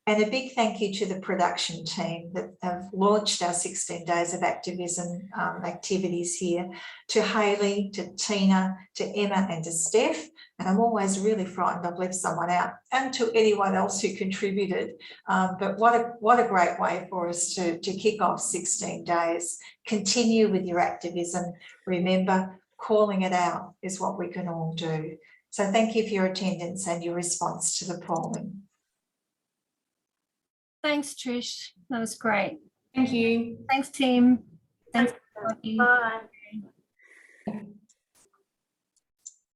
And a big thank you to the production team that have launched our 16 days of activism activities here, to Healey, to Tina, to Emma and to Steph. And I'm always really frightened I've left someone out, and to anyone else who contributed. But what a great way for us to kick off 16 days. Continue with your activism. Remember, calling it out is what we can all do. So thank you for your attendance and your response to the polling. Thanks, Trish. That was great. Thank you. Thanks, team. Thanks. Bye.